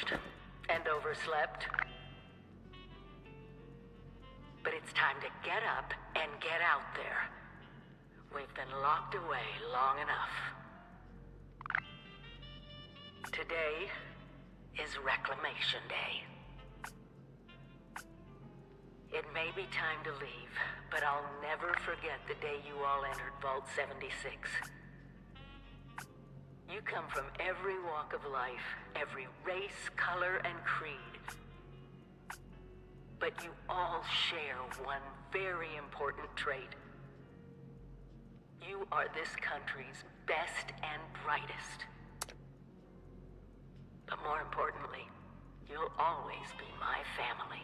pushed and overslept. But it's time to get up and get out there. We've been locked away long enough. Today is Reclamation Day. It may be time to leave, but I'll never forget the day you all entered Vault 76. You come from every walk of life, every race, color, and creed. But you all share one very important trait. You are this country's best and brightest. But more importantly, you'll always be my family.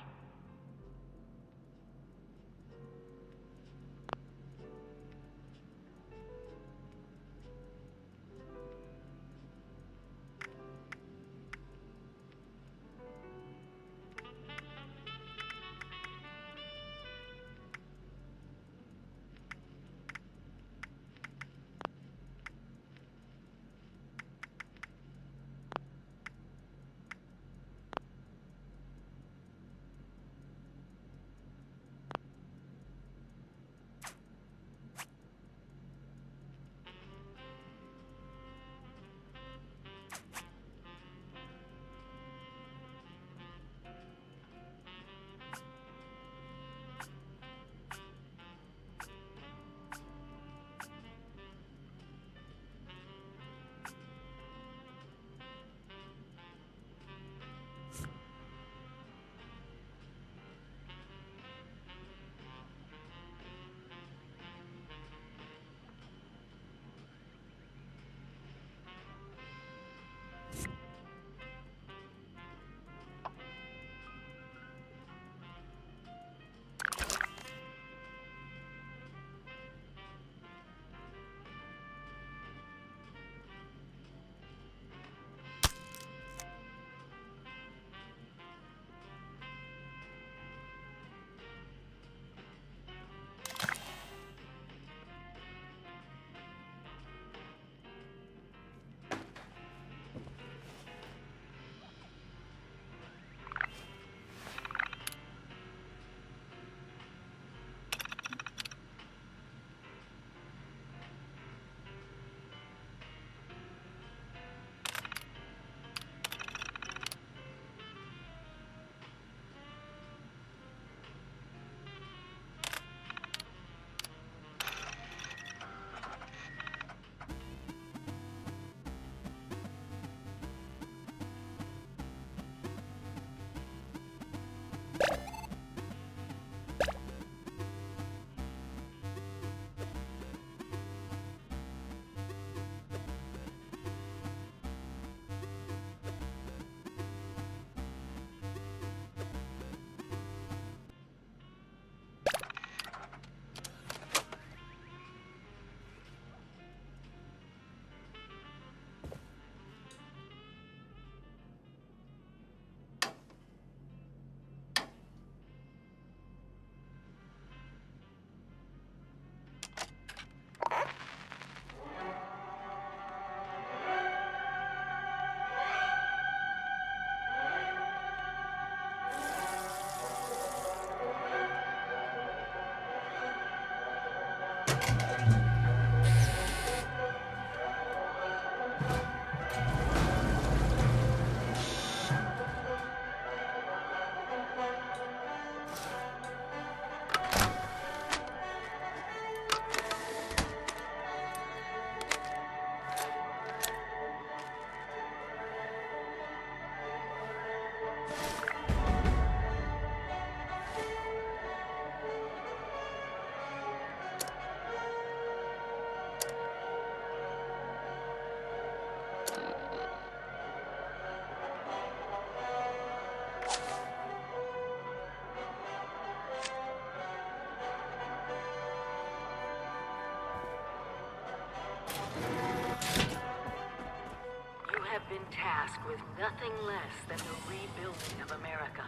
Been tasked with nothing less than the rebuilding of America.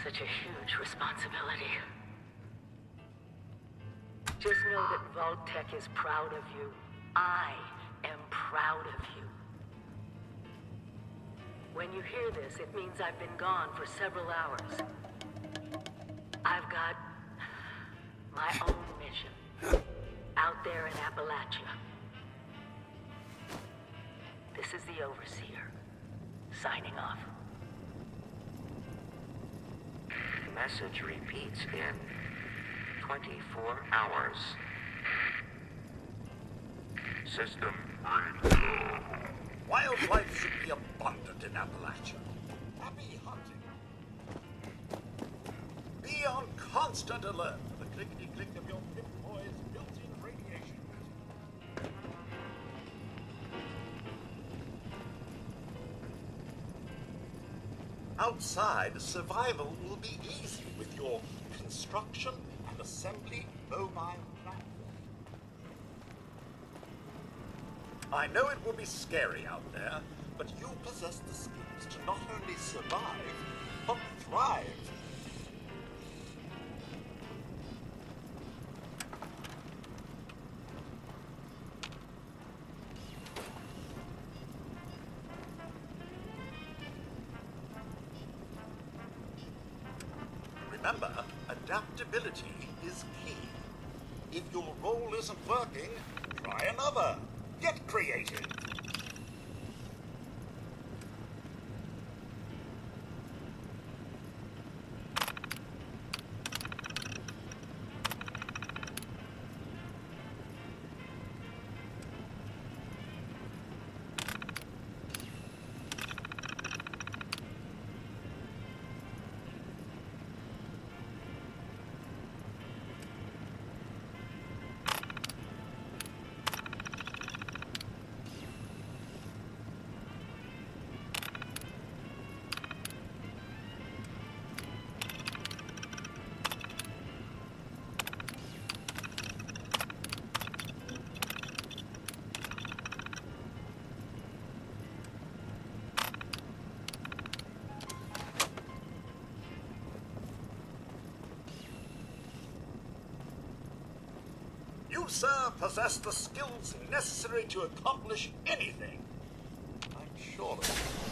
Such a huge responsibility. Just know that Vault-Tec is proud of you. I am proud of you. When you hear this, it means I've been gone for several hours. I've got my own mission out there in Appalachia. This is the Overseer, signing off. Message repeats in 24 hours. System ready. Wildlife should be abundant in Appalachia. Happy hunting. Be on constant alert for the clickety-click of your Pip-Boy's built-in radiation. Outside, survival will be easy with your construction and assembly mobile platform. I know it will be scary out there, but you possess the skills to not only survive, but thrive. Remember, adaptability is key. If your role isn't working, try another. Get creative. You, sir, possess the skills necessary to accomplish anything. I'm sure of it.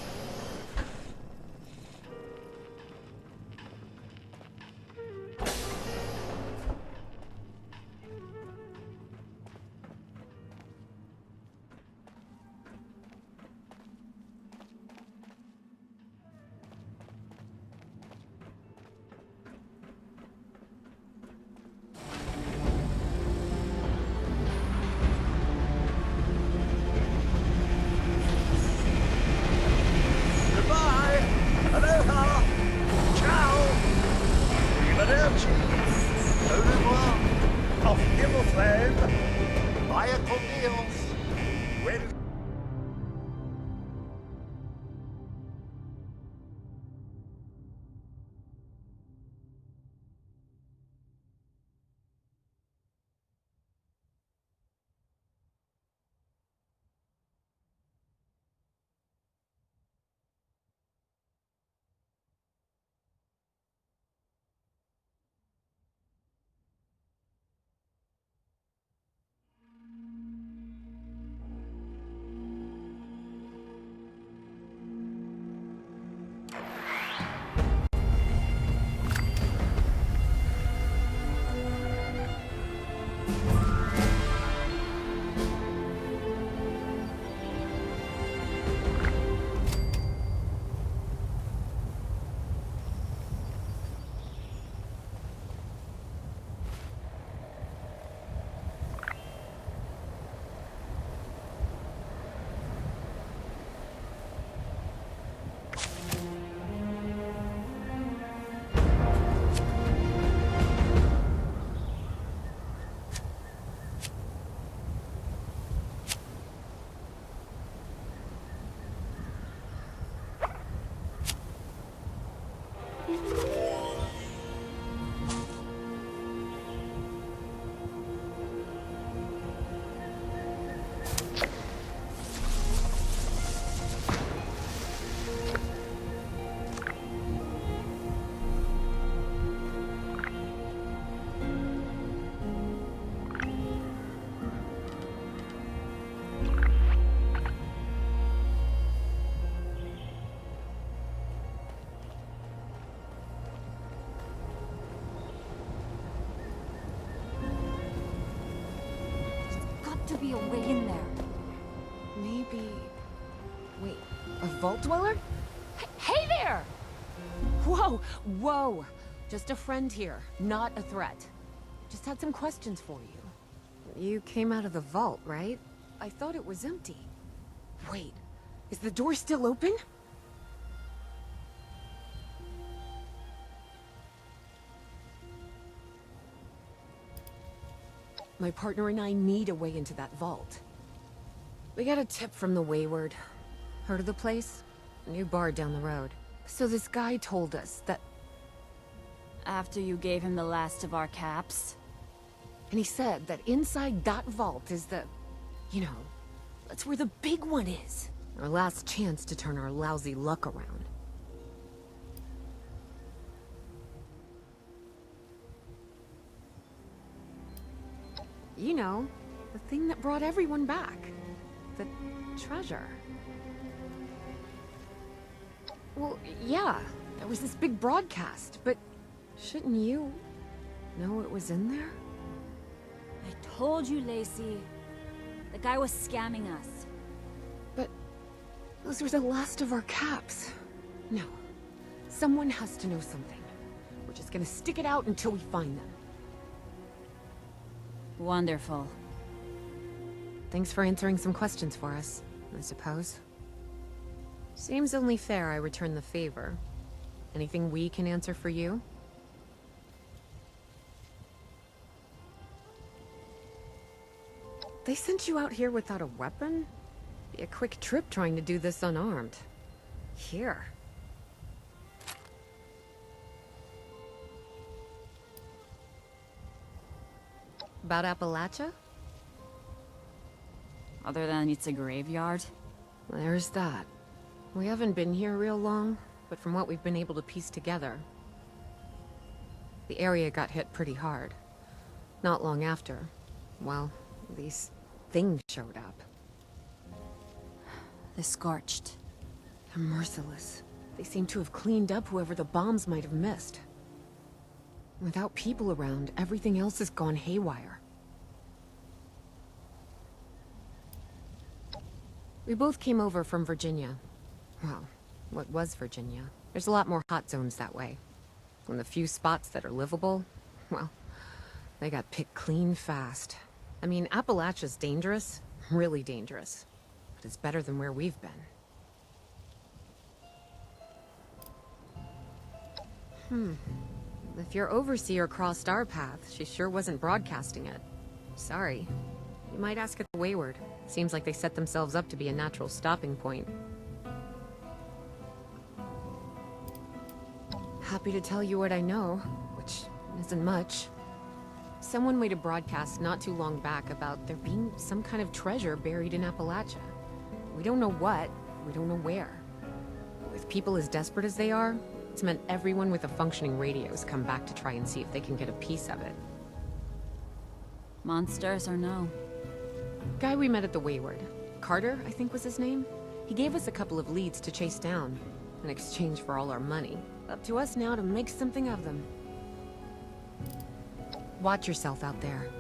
to be a way in there. Maybe... Wait, a vault dweller? Hey there! Whoa, whoa! Just a friend here, not a threat. Just had some questions for you. You came out of the vault, right? I thought it was empty. Wait, is the door still open? My partner and I need a way into that vault. We got a tip from the Wayward. Heard of the place? A new bar down the road. So this guy told us that... After you gave him the last of our caps? And he said that inside that vault is the... You know, that's where the big one is. Our last chance to turn our lousy luck around. You know, the thing that brought everyone back. The treasure. Well, yeah, there was this big broadcast, but shouldn't you know it was in there? I told you, Lacey. The guy was scamming us. But those were the last of our caps. No, someone has to know something. We're just gonna stick it out until we find them. Wonderful. Thanks for answering some questions for us, I suppose. Seems only fair I return the favor. Anything we can answer for you? They sent you out here without a weapon? Be a quick trip trying to do this unarmed. Here. About Appalachia? Other than it's a graveyard? There's that. We haven't been here real long, but from what we've been able to piece together, the area got hit pretty hard. Not long after, well, these things showed up. The Scorched. They're merciless. They seem to have cleaned up whoever the bombs might have missed. Without people around, everything else has gone haywire. We both came over from Virginia. Well, what was Virginia? There's a lot more hot zones that way. And the few spots that are livable, well, they got picked clean fast. I mean, Appalachia's dangerous, really dangerous. But it's better than where we've been. If your overseer crossed our path, she sure wasn't broadcasting it. Sorry. You might ask at the Wayward. Seems like they set themselves up to be a natural stopping point. Happy to tell you what I know, which isn't much. Someone made a broadcast not too long back about there being some kind of treasure buried in Appalachia. We don't know what, we don't know where. With people as desperate as they are, it's meant everyone with a functioning radio's come back to try and see if they can get a piece of it. Monsters or no? Guy we met at the Wayward. Carter, I think was his name. He gave us a couple of leads to chase down, in exchange for all our money. Up to us now to make something of them. Watch yourself out there.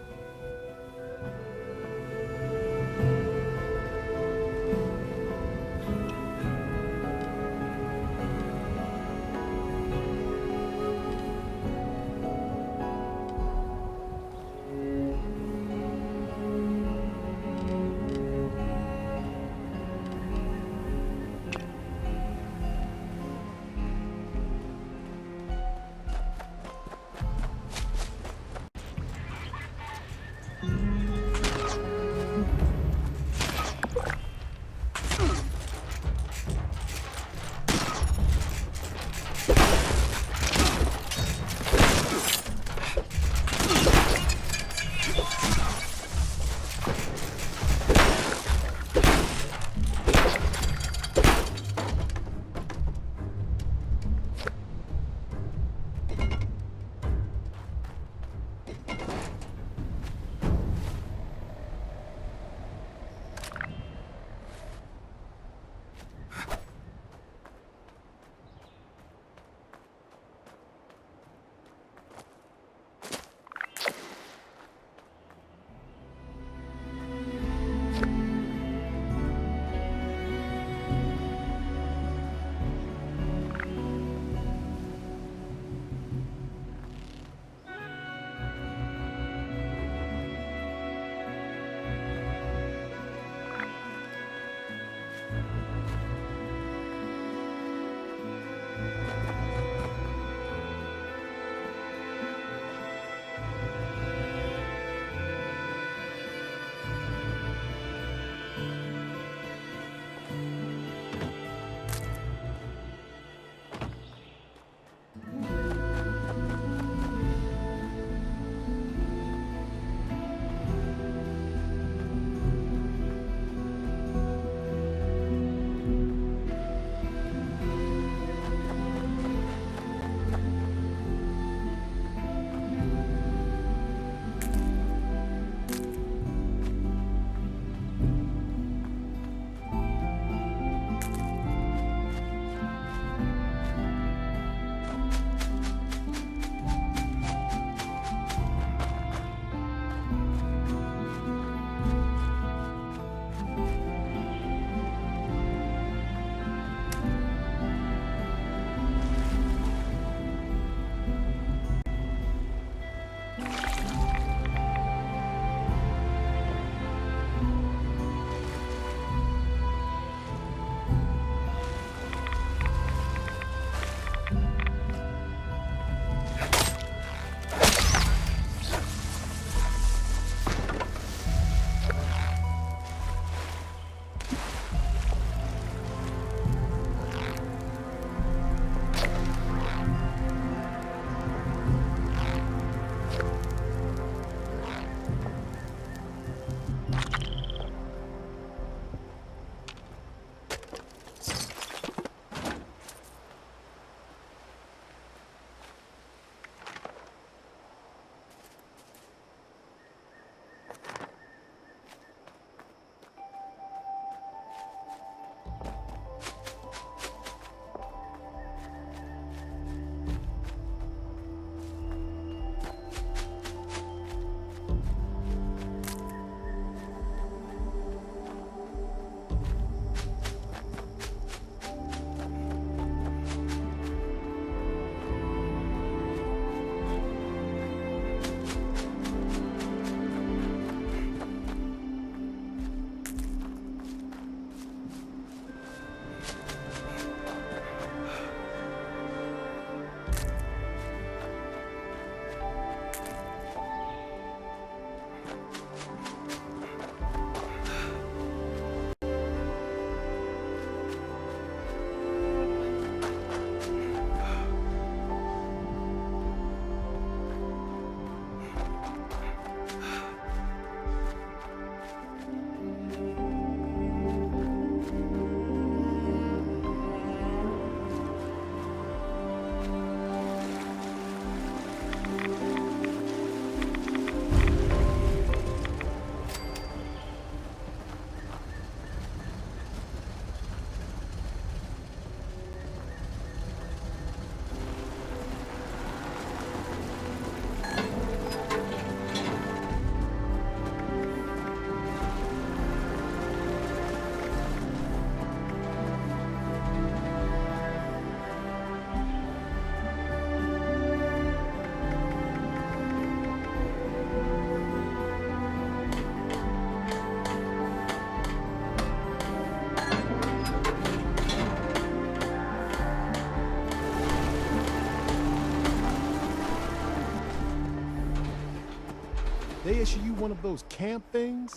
issue you one of those camp things?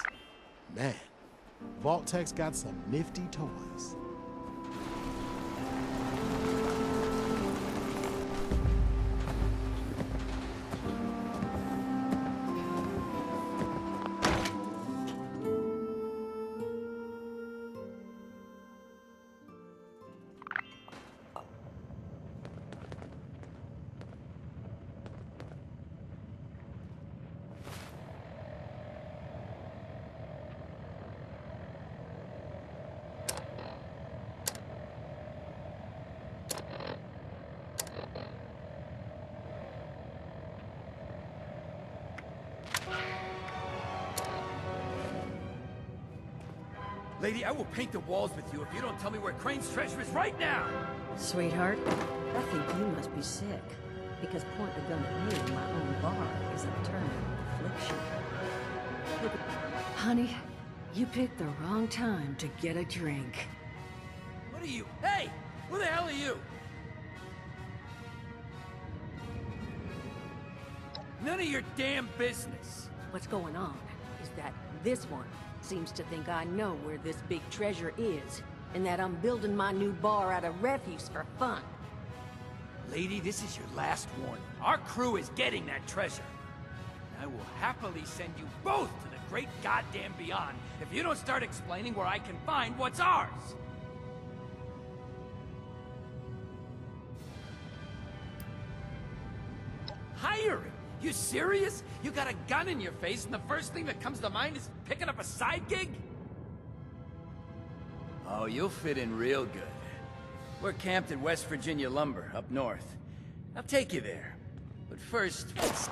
Man, Vault-Tec's got some nifty toys. Lady, I will paint the walls with you if you don't tell me where Crane's treasure is right now! Sweetheart, I think you must be sick. Because point a gun at me in my own bar is a term of affliction. Look, honey, you picked the wrong time to get a drink. What are you? Hey! Who the hell are you? None of your damn business! What's going on is that this one seems to think I know where this big treasure is, and that I'm building my new bar out of refuse for fun. Lady, this is your last warning. Our crew is getting that treasure. And I will happily send you both to the great goddamn beyond if you don't start explaining where I can find what's ours! Hiring? You serious? You got a gun in your face and the first thing that comes to mind is picking up a side gig? Oh, you'll fit in real good. We're camped at West Virginia Lumber, up north. I'll take you there. But first... I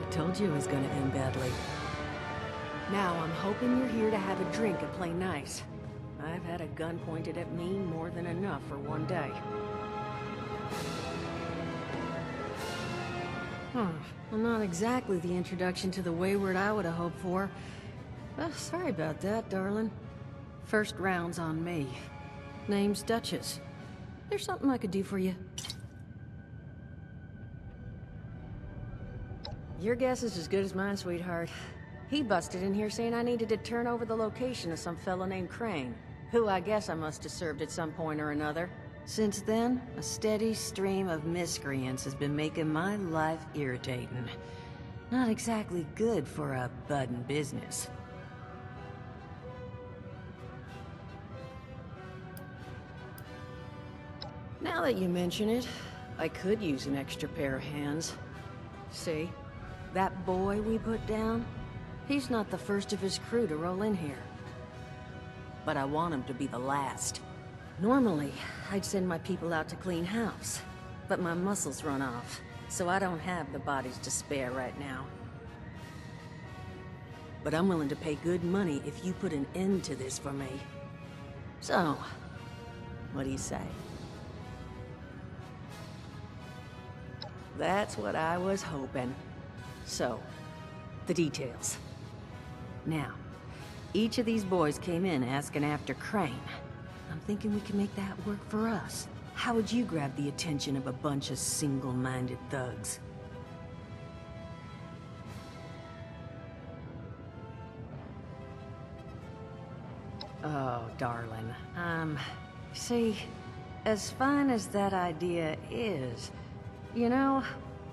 told you it was gonna end badly. Now I'm hoping you're here to have a drink and play nice. I've had a gun pointed at me more than enough for one day. Well, not exactly the introduction to the Wayward I would have hoped for. Well, sorry about that, darling. First round's on me. Name's Duchess. There's something I could do for you. Your guess is as good as mine, sweetheart. He busted in here saying I needed to turn over the location of some fellow named Crane, who I guess I must have served at some point or another. Since then, a steady stream of miscreants has been making my life irritating. Not exactly good for a budding business. Now that you mention it, I could use an extra pair of hands. See? That boy we put down? He's not the first of his crew to roll in here. But I want him to be the last. Normally, I'd send my people out to clean house, but my muscles run off, so I don't have the bodies to spare right now. But I'm willing to pay good money if you put an end to this for me. So, what do you say? That's what I was hoping. So, the details. Now, each of these boys came in asking after Crane. I'm thinking we can make that work for us. How would you grab the attention of a bunch of single-minded thugs? Oh, darling. See, as fine as that idea is, you know,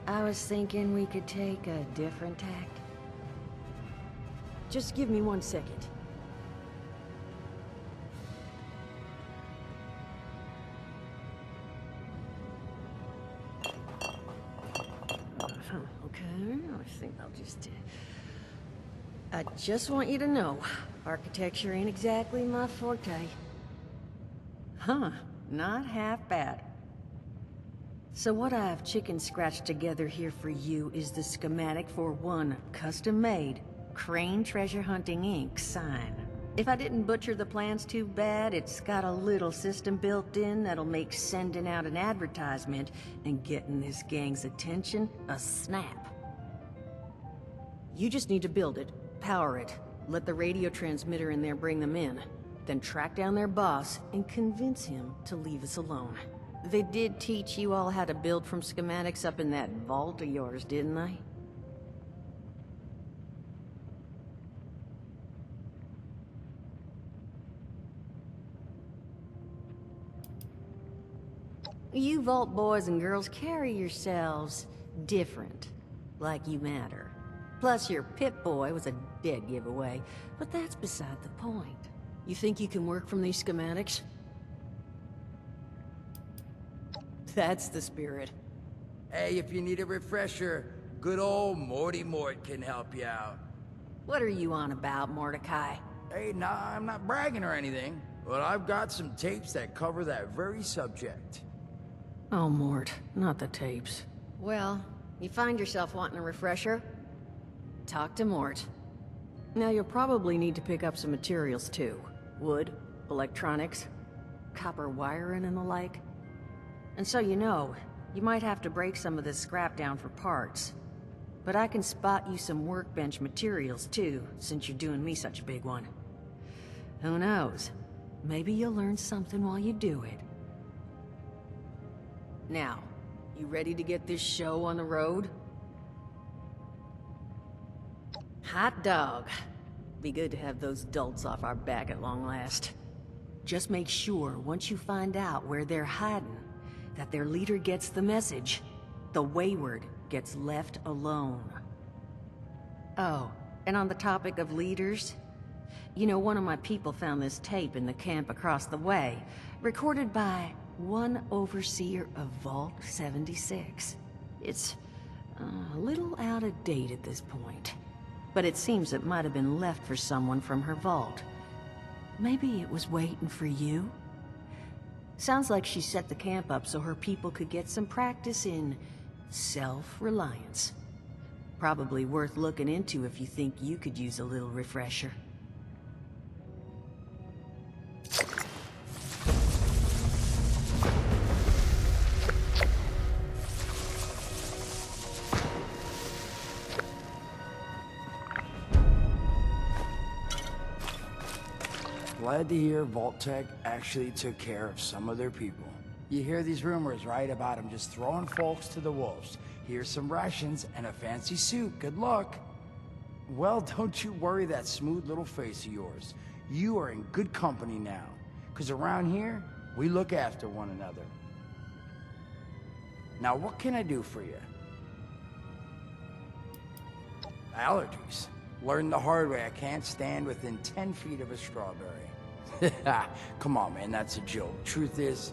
I was thinking we could take a different tact. Just give me 1 second. Okay, I think I'll just... I just want you to know, architecture ain't exactly my forte. Huh, not half bad. So what I've chicken-scratched together here for you is the schematic for one custom-made Crane Treasure Hunting Inc. sign. If I didn't butcher the plans too bad, it's got a little system built in that'll make sending out an advertisement and getting this gang's attention a snap. You just need to build it, power it, let the radio transmitter in there bring them in, then track down their boss and convince him to leave us alone. They did teach you all how to build from schematics up in that vault of yours, didn't they? You Vault boys and girls carry yourselves different, like you matter. Plus, your Pip-Boy was a dead giveaway, but that's beside the point. You think you can work from these schematics? That's the spirit. Hey, if you need a refresher, good old Morty Mort can help you out. What are you on about, Mordecai? Hey, nah, I'm not bragging or anything, but I've got some tapes that cover that very subject. Oh, Mort, not the tapes. Well, you find yourself wanting a refresher? Talk to Mort. Now, you'll probably need to pick up some materials, too. Wood, electronics, copper wiring and the like. And so you know, you might have to break some of this scrap down for parts. But I can spot you some workbench materials, too, since you're doing me such a big one. Who knows? Maybe you'll learn something while you do it. Now, you ready to get this show on the road? Hot dog. Be good to have those dolts off our back at long last. Just make sure, once you find out where they're hiding, that their leader gets the message. The wayward gets left alone. Oh, and on the topic of leaders, you know, one of my people found this tape in the camp across the way, recorded by one overseer of Vault 76. It's a little out of date at this point, but it seems it might have been left for someone from her vault. Maybe it was waiting for you? Sounds like she set the camp up so her people could get some practice in self-reliance. Probably worth looking into if you think you could use a little refresher. Glad to hear Vault-Tec actually took care of some of their people. You hear these rumors, right, about them just throwing folks to the wolves. Here's some rations and a fancy suit. Good luck. Well, don't you worry that smooth little face of yours. You are in good company now. Because around here, we look after one another. Now, what can I do for you? Allergies. Learned the hard way. I can't stand within 10 feet of a strawberry. Come on, man, that's a joke. Truth is,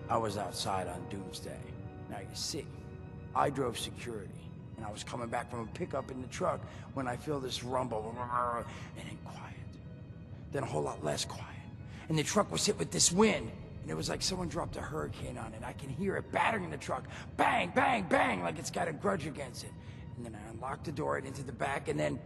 I was outside on Doomsday. Now, you see, I drove security, and I was coming back from a pickup in the truck when I feel this rumble, and then quiet. Then a whole lot less quiet. And the truck was hit with this wind, and it was like someone dropped a hurricane on it. I can hear it battering the truck. Bang, bang, bang, like it's got a grudge against it. And then I unlocked the door into the back, and then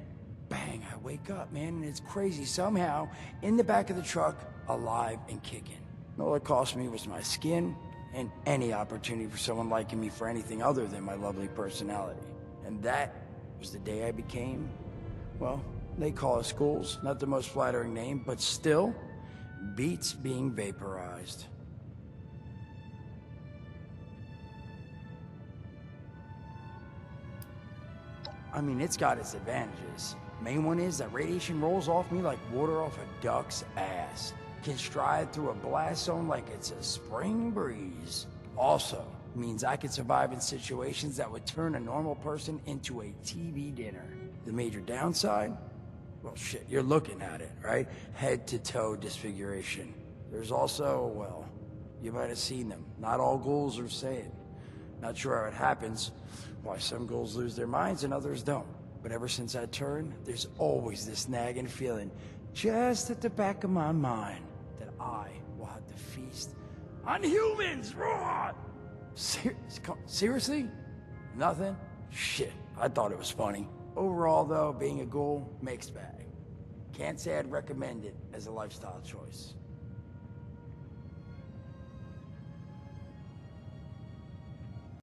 bang, I wake up, man, and it's crazy. Somehow, in the back of the truck, alive and kicking. All it cost me was my skin and any opportunity for someone liking me for anything other than my lovely personality. And that was the day I became, well, they call us schools. Not the most flattering name, but still, beats being vaporized. I mean, it's got its advantages. Main one is that radiation rolls off me like water off a duck's ass. Can stride through a blast zone like it's a spring breeze. Also, means I can survive in situations that would turn a normal person into a TV dinner. The major downside? Well, shit, you're looking at it, right? Head to toe disfiguration. There's also, well, you might have seen them. Not all ghouls are sane. Not sure how it happens, why some ghouls lose their minds and others don't. But ever since I turned, there's always this nagging feeling just at the back of my mind that I will have to feast on humans, raw! Seriously? Nothing? Shit, I thought it was funny. Overall, though, being a ghoul, mixed bag. Can't say I'd recommend it as a lifestyle choice.